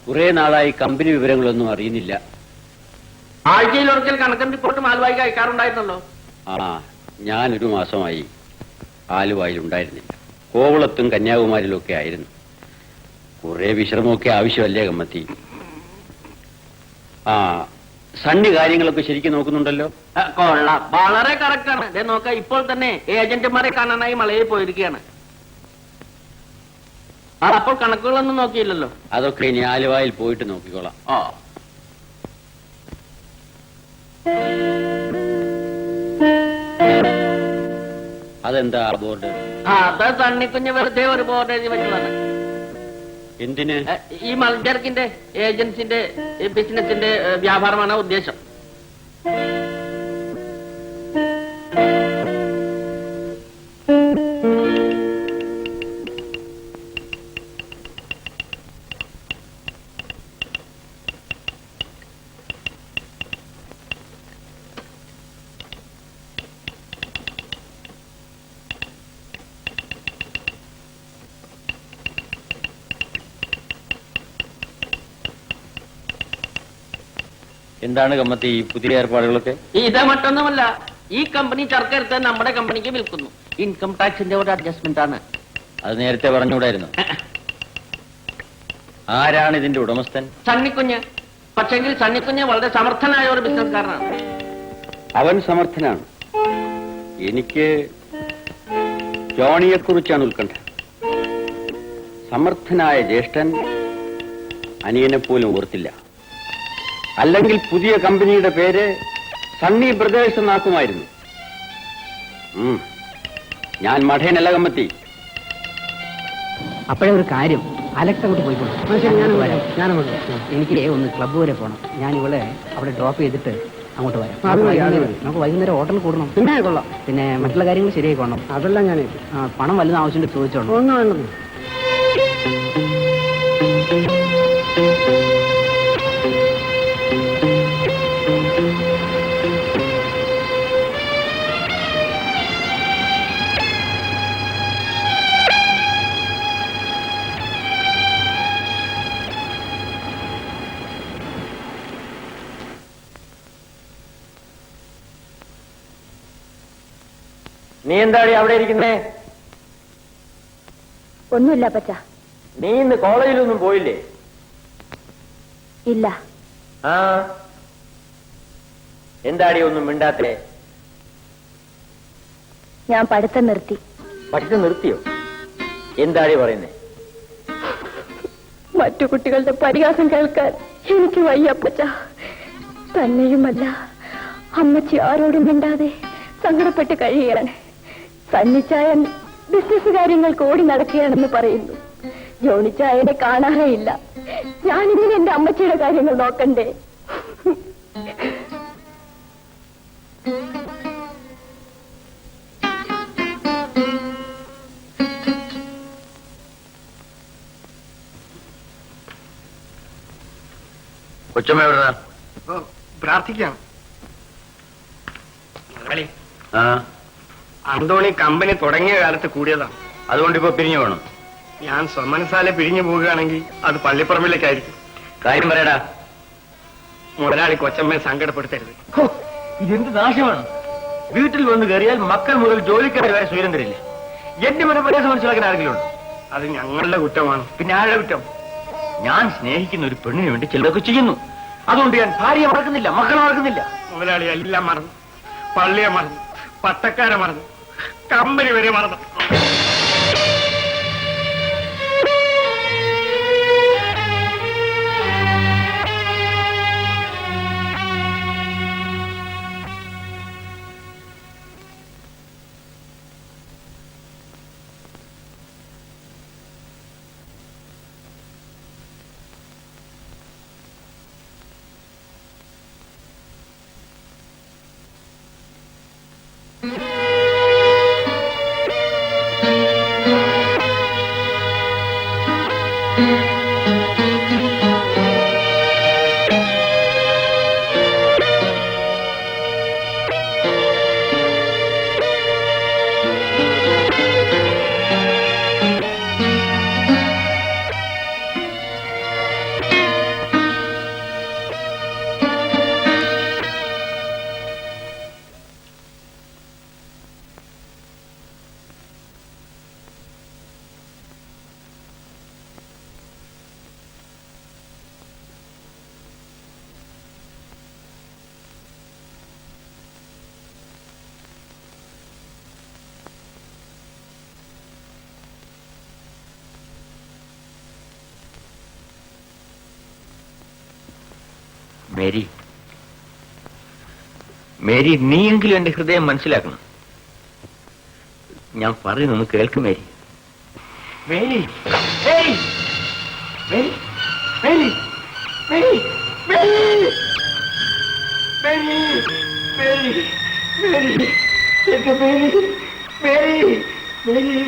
കുറെ നാളായി കമ്പനി വിവരങ്ങളൊന്നും അറിയുന്നില്ല. ആഴ്ചയിൽ ഒരിക്കൽ കണക്കൻ റിപ്പോർട്ട് ആലുവായിക്ക് അയക്കാറുണ്ടായിരുന്നല്ലോ. ആ, ഞാനൊരു മാസമായി ആലുവായിൽ ഉണ്ടായിരുന്നില്ല. കോവളത്തും കന്യാകുമാരിയിലും ഒക്കെ ആയിരുന്നു. കുറെ വിശ്രമമൊക്കെ ആവശ്യമല്ലേ കമ്മത്തി? ആ, സണ്ണി കാര്യങ്ങളൊക്കെ ശരിക്കും നോക്കുന്നുണ്ടല്ലോ. കൊള്ളാം, വളരെ കറക്റ്റാണ്. നോക്ക, ഇപ്പോൾ തന്നെ ഏജന്റുമാരെ കാണാനായി മലയിൽ പോയിരിക്കുകയാണ്. അപ്പോൾ കണക്കുകളൊന്നും നോക്കിയില്ലല്ലോ. അതൊക്കെ ഇനി ആലുവായിൽ പോയിട്ട് നോക്കിക്കോളാം. ഓ, അതെന്താ ബോർഡ്? അത് തണ്ണിക്കുഞ്ഞ് വെറുതെ ഒരു ബോർഡ് എഴുതി വെച്ചതാണ്. എന്തിന്? ഈ മൾജർക്കിന്റെ ഏജൻസിന്റെ ബിസിനസിന്റെ വ്യാപാരമാണ് ഉദ്ദേശം. എന്താണ് കമ്മത്തി ഈ പുതിയ ഏർപ്പാടുകളൊക്കെ? ഇത് മറ്റൊന്നുമല്ല, ഈ കമ്പനി ചർക്കെടുത്ത് നമ്മുടെ കമ്പനിക്ക് വിൽക്കുന്നു. ഇൻകം ടാക്സിന്റെ ഒരു അഡ്ജസ്റ്റ്മെന്റ് ആണ്. അത് നേരത്തെ പറഞ്ഞുകൂടായിരുന്നു? ആരാണ് ഇതിന്റെ ഉടമസ്ഥൻ? സണ്ണിക്കുഞ്ഞ്. പക്ഷെങ്കിൽ സണ്ണിക്കുഞ്ഞ് വളരെ സമർത്ഥനായ ഒരു ബിസിനസ്കാരനാണ്. അവൻ സമർത്ഥനാണ്. എനിക്ക് ജോണിയെ കുറിച്ചാണ് ഉത്കണ്ഠ. സമർത്ഥനായ ജ്യേഷ്ഠൻ അനിയനെ പോലും ഓർത്തില്ല. അല്ലെങ്കിൽ പുതിയ കമ്പനിയുടെ പേര് സണ്ണി ബ്രദേഴ്സ് എന്നാക്കുമായിരുന്നു. ഞാൻ മഠേനല്ല കമ്മത്തി. അപ്പോഴേ ഒരു കാര്യം, അലക്സ് അങ്ങോട്ട് പോയിക്കോളൂ. എനിക്ക് ഒന്ന് ക്ലബ്ബ് വരെ പോകണം. ഞാൻ ഇവളെ അവിടെ ഡ്രോപ്പ് ചെയ്തിട്ട് അങ്ങോട്ട് വരാം. നമുക്ക് വൈകുന്നേരം ഹോട്ടലിൽ കൂടണം. പിന്നെ കൊള്ളാം. പിന്നെ മറ്റുള്ള കാര്യങ്ങൾ ശരിയായിക്കോണം. അതെല്ലാം ഞാൻ പണം വല്ലതും ആവശ്യമുണ്ട് ചോദിച്ചോളൂ. ഒന്നും വേണ്ടത്. നീ എന്താടി അവിടെ ഇരിക്കുന്നേ? ഒന്നുമില്ല പച്ച. നീ ഇന്ന് കോളേജിലൊന്നും പോയില്ലേ? ഇല്ല. ആ, എന്താടി ഒന്നും മിണ്ടാത്തേ? ഞാൻ പഠിത്തം നിർത്തി. പഠിത്തം നിർത്തിയോ? എന്താടി പറയുന്നേ? മറ്റു കുട്ടികളുടെ പരിഹാസം കേൾക്കാൻ എനിക്ക് വയ്യപ്പച്ച. തന്നെയുമല്ല, അമ്മച്ചി ആരോടും മിണ്ടാതെ സങ്കടപ്പെട്ട് കഴിയുകയാണ്. സണ്ണിച്ചായൻ ബിസിനസ് കാര്യങ്ങൾക്ക് ഓടി നടക്കുകയാണെന്ന് പറയുന്നു. ജോണിച്ചായനെ കാണാറേ ഇല്ല. ഞാനിങ്ങനെ എന്റെ അമ്മച്ചിയുടെ കാര്യങ്ങൾ നോക്കണ്ടേ? കൊച്ചമ്മ എവിടാ? പ്രാർത്ഥിക്കാം. ആ, അന്തോണി കമ്പനി തുടങ്ങിയ കാലത്ത് കൂടിയതാണ്. അതുകൊണ്ട് ഇപ്പൊ പിരിഞ്ഞു വേണം. ഞാൻ സ്വമനസാലെ പിരിഞ്ഞു പോവുകയാണെങ്കിൽ അത് പള്ളിപ്പറമ്പിലേക്കായിരിക്കും. കാര്യം പറയടാ. മുതലാളി കൊച്ചമ്മയെ സങ്കടപ്പെടുത്തരുത്. ഇതെന്ത് നാശമാണ്! വീട്ടിൽ വന്ന് കയറിയാൽ മക്കൾ മുതൽ ജോലിക്കാരെ വരെ സ്വയം തരില്ല. എന്റെ മനപ്രയാസം മനസ്സിലാക്കാൻ ആരെങ്കിലും ഉണ്ട്? അത് ഞങ്ങളുടെ കുറ്റമാണ്. പിന്നെ ആരുടെ കുറ്റം? ഞാൻ സ്നേഹിക്കുന്ന ഒരു പെണ്ണിന് വേണ്ടി ചിലതൊക്കെ ചെയ്യുന്നു. അതുകൊണ്ട് ഞാൻ ഭാര്യയെ മറക്കുന്നില്ല, മക്കളെ മറക്കുന്നില്ല. മുതലാളി എല്ലാം മറന്നു. പള്ളിയെ മറന്നു, പട്ടക്കാരെ മറന്നു, കമ്പനി വരെ മറന്നു. മേരി, മേരി, നീയെങ്കിലും എന്റെ ഹൃദയം മനസ്സിലാക്കണം. ഞാൻ പറയുന്നൊന്ന് കേൾക്കും Mary. Mary, Mary, Mary, Mary, Mary, Mary, Mary, Mary, Mary, എന്റെ മേരി, മേരി, മേരി.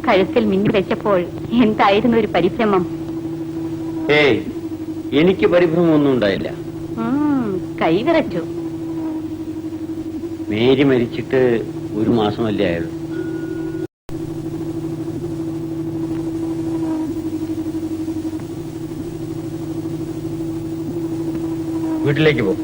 കഴുത്തിൽ മിന്നി വെച്ചപ്പോൾ എന്തായിരുന്നു ഒരു പരിഭ്രമം. ഏയ്, എനിക്ക് പരിഭ്രമമൊന്നും ഉണ്ടായില്ല. കൈവിറച്ചു. മേരി മരിച്ചിട്ട് 1 മാസമല്ലേ ആയുള്ളൂ. വീട്ടിലേക്ക് പോ.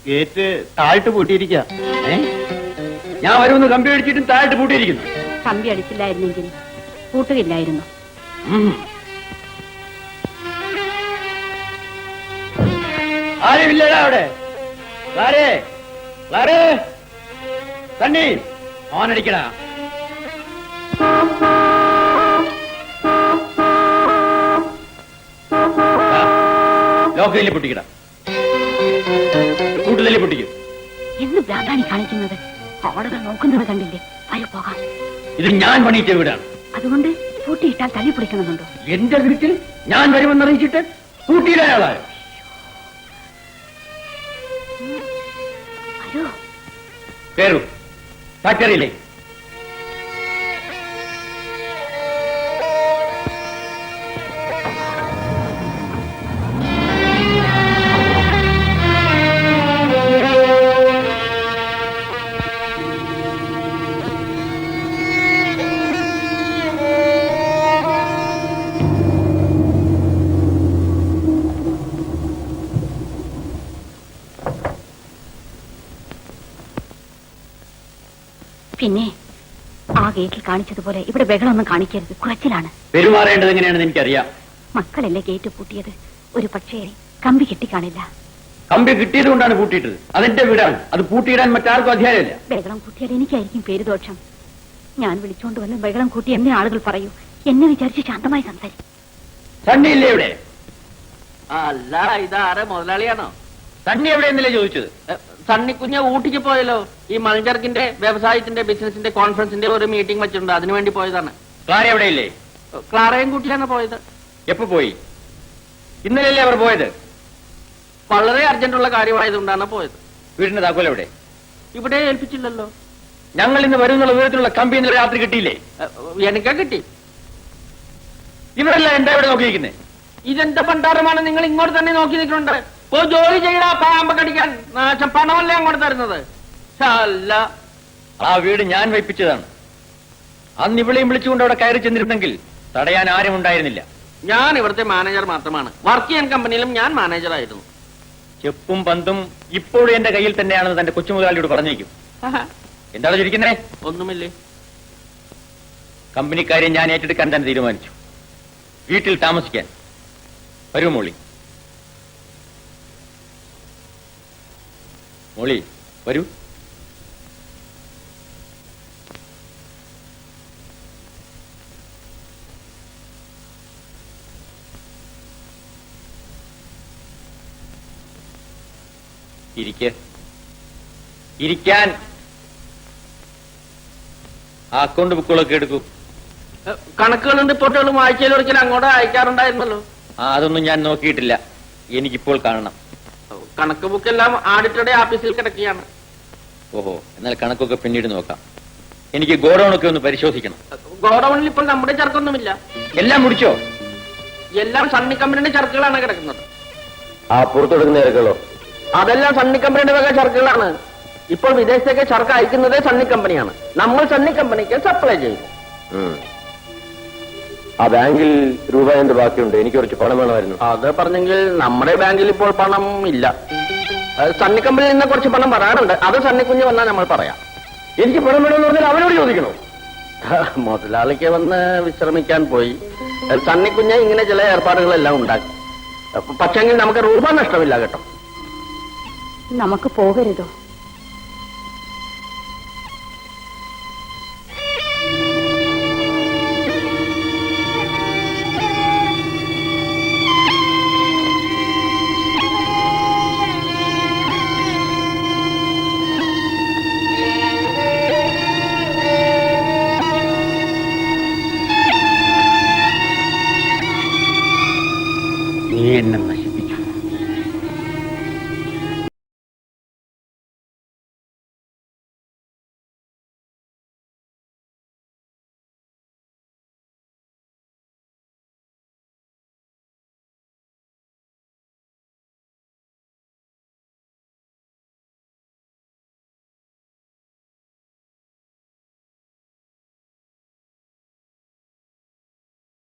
ഗേറ്റ് താഴ്ത്ത് പൂട്ടിയിരിക്കുക. ഞാൻ വരുമെന്ന് കമ്പി അടിച്ചിട്ടും താഴ്ത്ത് പൂട്ടിയിരിക്കുന്നു. കമ്പി അടിച്ചില്ലായിരുന്നെങ്കിൽ പൂട്ടുകയില്ലായിരുന്നു. ആരുമില്ലടാ അവിടെ. തണ്ണി ഓനടിക്കടാ. ലോക്കലിൽ പൊട്ടിക്കട. കൂട്ടുതലി പൊട്ടിക്കും. എന്ത് ഭ്രാന്താണ് കാണിക്കുന്നത്? ആളുകൾ നോക്കുന്നത് കണ്ടില്ലേ? അയ്യോ പോകാം. ഇത് ഞാൻ പണിയിച്ച വീടാണ്. അതുകൊണ്ട് പൂട്ടിയിട്ടാൽ തല്ലി പിടിക്കണമെന്നുണ്ടോ? എന്റെ വീട്ടിൽ ഞാൻ വരുമെന്നറിയിച്ചിട്ട് പൂട്ടിയിടാനാളായോ? അയ്യോ, കേറൂ ഫാക്ടറിയിലെ. പിന്നെ ആ ഗേറ്റിൽ കാണിച്ചതുപോലെ ഇവിടെ ബഹളമൊന്നും കാണിക്കരുത്. കുറച്ചിലാണ്. പെരുമാറേണ്ടത് എങ്ങനെയാണെന്ന് എനിക്കറിയാം. മക്കളല്ലേ ഗേറ്റ് പൂട്ടിയത്. ഒരു പക്ഷേ കമ്പി കെട്ടിക്കാണില്ല. കമ്പി കിട്ടിയത് കൊണ്ടാണ് പൂട്ടിയിട്ടത്. അതെന്റെ വീടാണ്. അത് പൂട്ടിയിടാൻ മറ്റാർക്കും അധികാരമില്ല. ബഹളം കൂട്ടിയാൽ എനിക്കായിരിക്കും പേരുദോഷം. ഞാൻ വിളിച്ചോണ്ട് വന്ന് ബഹളം കൂട്ടി എന്നെ ആളുകൾ പറയൂ. എന്നെ വിചാരിച്ച് ശാന്തമായി സംസാരിക്കും. സണ്ണിയില്ലേ ഇവിടെ? അല്ല, ഇതാരെ മുതലാളിയാണോ? സണ്ണി എവിടെയെന്നല്ലേ ചോദിച്ചത്? സണ്ണിക്കുഞ്ഞ് ഊട്ടിക്ക് പോയല്ലോ. ഈ മൾജർക്കിന്റെ വ്യവസായത്തിന്റെ ബിസിനസിന്റെ കോൺഫറൻസിന്റെ ഒരു മീറ്റിംഗ് വെച്ചിട്ടുണ്ട്. അതിനുവേണ്ടി പോയതാണ്. ക്ലാര എവിടെയില്ലേ? ക്ലാറയും കൂട്ടിയാണ് പോയത്. എപ്പോ പോയി? ഇന്നലെയല്ലേ അവർ പോയത്? വളരെ അർജന്റുള്ള കാര്യമായതുകൊണ്ടാണ് പോയത്. വീടിന്റെ താക്കോൽ എവിടെ? ഇവിടെ ഏൽപ്പിച്ചില്ലല്ലോ. ഞങ്ങൾ ഇന്ന് വരുന്നുള്ള വിധത്തിലുള്ള കമ്പി ഇന്നലെ രാത്രി കിട്ടിയില്ലേ? എനിക്കാ കിട്ടി. ഇവരെല്ലാം എന്താ ഇവിടെ നോക്കിയിരിക്കുന്നത്? ഇതെന്താ പണ്ടാരമാണ്? നിങ്ങൾ ഇങ്ങോട്ട് തന്നെ നോക്കി നിൽക്കുന്നുണ്ട്. പോ ജോലി ചെയ്യടാ, പാമ്പ് കടിക്കാൻ. നാശം പണമല്ലേ അങ്ങോട്ട് തരുന്നത്? അല്ല, ആ വീട് ഞാൻ വയ്പ്പിച്ചതാണ്. അന്ന് ഇവിളെയും വിളിച്ചുകൊണ്ട് അവിടെ കയറി ചെന്നിരുന്നെങ്കിൽ തടയാൻ ആരും ഉണ്ടായിരുന്നില്ല. ഞാൻ ഇവിടുത്തെ മാനേജർ മാത്രമാണ്. വർക്ക് ചെയ്യാൻ കമ്പനിയിലും ഞാൻ മാനേജറായിരുന്നു. ചെപ്പും പന്തും ഇപ്പോഴും എന്റെ കയ്യിൽ തന്നെയാണെന്ന് തന്റെ കൊച്ചുമുതലാളിയോട് പറഞ്ഞേക്കും. എന്താണ് ചിരിക്കുന്നേ? ഒന്നുമില്ലേ. കമ്പനിക്കാരെ ഞാൻ ഏറ്റെടുക്കാൻ തന്നെ തീരുമാനിച്ചു. വീട്ടിൽ താമസിക്കാൻ. വരൂ മോളി. മോളി വരൂ. ഇരിക്കാൻ. ആ അക്കൗണ്ട് ബുക്കുകളൊക്കെ എടുക്കൂ. കണക്കുകളും റിപ്പോർട്ടുകളും ആഴ്ചയിൽ ഒരിക്കലും അങ്ങോട്ട് അയക്കാറുണ്ടായിരുന്നല്ലോ. അതൊന്നും ഞാൻ നോക്കിയിട്ടില്ല, എനിക്കിപ്പോൾ കാണണം. കണക്ക് ബുക്കെല്ലാം ആഡിറ്ററുടെ ഓഫീസിൽ കിടക്കുകയാണ്. ഓഹോ, എന്നാൽ കണക്കൊക്കെ പിന്നീട് നോക്കാം. എനിക്ക് ഗോഡൌണൊക്കെ ഒന്ന് പരിശോധിക്കണം. ഗോഡൌണിൽ ഇപ്പോൾ നമ്മുടെ ചരക്കൊന്നുമില്ല. എല്ലാം മുടിച്ചോ? എല്ലാം സണ്ണി കമ്പനിയുടെ ചരക്കുകളാണ് കിടക്കുന്നത്. ആ പുറത്തെടുക്കുന്ന ഇറക്കുകളോ? അതെല്ലാം സണ്ണി കമ്പനിയുടെ വക ചരക്കുകളാണ്. ഇപ്പോൾ വിദേശത്തേക്ക് ചരക്ക് അയക്കുന്നത് സണ്ണി കമ്പനിയാണ്. നമ്മൾ സണ്ണി കമ്പനിക്ക് സപ്ലൈ ചെയ്യുന്നു. ആ ബാങ്കിൽ രൂപ എന്ത് ബാക്കിയുണ്ട്? എനിക്ക് കുറച്ച് പണം വേണമായിരുന്നു. അത് പറഞ്ഞെങ്കിൽ നമ്മുടെ ബാങ്കിൽ ഇപ്പോൾ പണം ഇല്ല. സണ്ണി കമ്പനിയിൽ നിന്ന് കുറച്ച് പണം വരാറുണ്ട്. അത് സണ്ണിക്കുഞ്ഞ് വന്നാൽ നമ്മൾ പറയാം. എനിക്ക് പണം വേണമെന്ന് പറഞ്ഞാൽ അവനോട് ചോദിക്കണോ? മുതലാളിക്ക് വന്ന് വിശ്രമിക്കാൻ പോയി. സണ്ണിക്കുഞ്ഞ് ഇങ്ങനെ ചില ഏർപ്പാടുകളെല്ലാം ഉണ്ടാക്കി. പക്ഷെങ്കിൽ നമുക്ക് രൂപ നഷ്ടമില്ല കേട്ടോ. നമുക്ക് പോകരുതോ? നീ എന്നെ